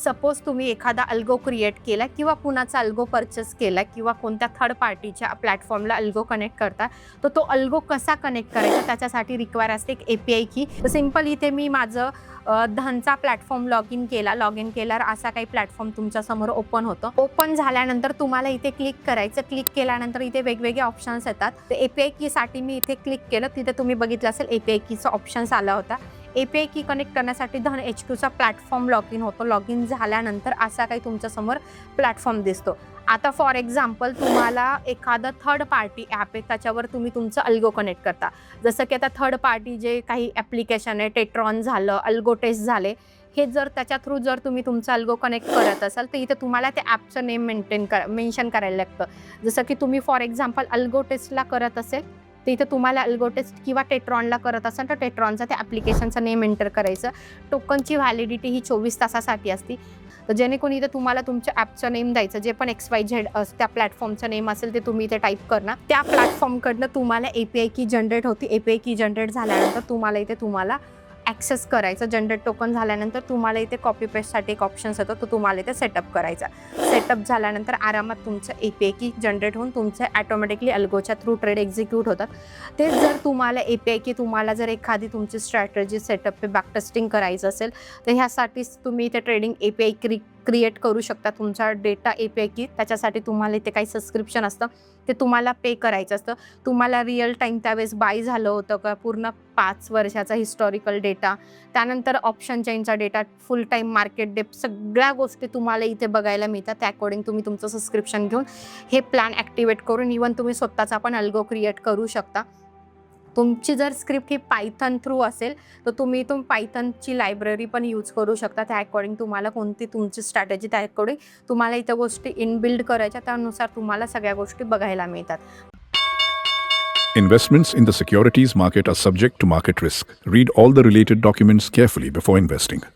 Suppose तुम्ही एखादा algo create केला किंवा कुणाचा अल्गो परचेस केला किंवा कोणत्या थर्ड पार्टीच्या प्लॅटफॉर्मला अल्गो कनेक्ट करता, तर तो अल्गो कसा कनेक्ट करायचा त्याच्यासाठी रिक्वायर असते एक API की. सिंपल इथे मी माझं धनचा प्लॅटफॉर्म लॉग इन केल्यावर असा काही प्लॅटफॉर्म तुमच्यासमोर ओपन होतं. ओपन झाल्यानंतर तुम्हाला इथे क्लिक करायचं. क्लिक केल्यानंतर इथे वेगवेगळे ऑप्शन्स येतात. तर API कीसाठी मी इथे क्लिक केलं. तिथे तुम्ही बघितलं असेल API कीचा ऑप्शन्स आला होता. API की कनेक्ट करण्यासाठी धन HQचा प्लॅटफॉर्म लॉग इन होतो. लॉग इन झाल्यानंतर असा काही तुमच्यासमोर प्लॅटफॉर्म दिसतो. आता फॉर एक्झाम्पल तुम्हाला एखादं थर्ड पार्टी ॲप आहे, त्याच्यावर तुम्ही तुमचं अल्गो कनेक्ट करता. जसं की आता थर्ड पार्टी जे काही ॲप्लिकेशन आहे, टेट्रॉन झालं, अल्गो टेस्ट झाले, हे जर त्याच्या थ्रू जर तुम्ही तुमचं अल्गो कनेक्ट करत असाल तर इथे तुम्हाला त्या ॲपचं नेम मेन्शन करायला लागतं. जसं की तुम्ही फॉर एक्झाम्पल अल्गो टेस्टला करत असेल तर इथे तुम्हाला अल्गो टेस्ट किंवा टेट्रॉनला करत असाल तर टेट्रॉनचा त्या ॲप्लिकेशनचं नेम एंटर करायचं. टोकनची व्हॅलिडिटी ही 24 तासासाठी असते. तर जेणेकरून इथे तुम्हाला तुमच्या ॲपचं नेम द्यायचं, जे पण XYZ त्या प्लॅटफॉर्मचं नेम असेल ते तुम्ही इथे टाईप करणार. त्या प्लॅटफॉर्मकडनं तुम्हाला API की जनरेट होती. API की जनरेट झाल्यानंतर तुम्हाला ॲक्सेस करायचं. जनरेट टोकन झाल्यानंतर तुम्हाला इथे कॉपी पेस्टसाठी एक ऑप्शन्स येतो, तो तुम्हाला इथे सेटअप करायचा. सेटअप झाल्यानंतर आरामात तुमचं API की जनरेट होऊन तुमचं ॲटोमॅटिकली अल्गोच्या थ्रू ट्रेड एक्झिक्यूट होतात. तेच जर तुम्हाला API की तुम्हाला जर एखादी तुमची स्ट्रॅटजी सेटअप बॅक टेस्टिंग करायचं असेल तर ह्यासाठीच तुम्ही इथे ट्रेडिंग API क्रिएट करू शकता. तुमचा डेटा API की त्याच्यासाठी तुम्हाला इथे काही सबस्क्रिप्शन असतं, ते तुम्हाला पे करायचं असतं. तुम्हाला रिअल टाईम त्यावेळेस बाय झालं होतं का, पूर्ण 5 वर्षाचा हिस्टॉरिकल डेटा, त्यानंतर ऑप्शन चेनचा data, full time market depth, सगळ्या गोष्टी तुम्हाला इथे बघायला मिळतात. त्या अकॉर्डिंग तुम्ही तुमचं सबस्क्रिप्शन घेऊन हे प्लॅन ॲक्टिवेट करून इव्हन तुम्ही स्वतःचा पण अल्गो क्रिएट करू शकता. तुमची जर स्क्रिप्ट ही पायथन थ्रू असेल तर तुम्ही इथून पायथनची लायब्ररी पण यूज करू शकता. त्या अकॉर्डिंग तुम्हाला कोणती तुमची स्ट्रॅटेजी, त्या अकॉर्डिंग तुम्हाला इथं गोष्टी इनबिल्ड करायच्या, त्यानुसार तुम्हाला सगळ्या गोष्टी बघायला मिळतात. Investments in the securities market are subject to market risk. Read all the related documents carefully before investing.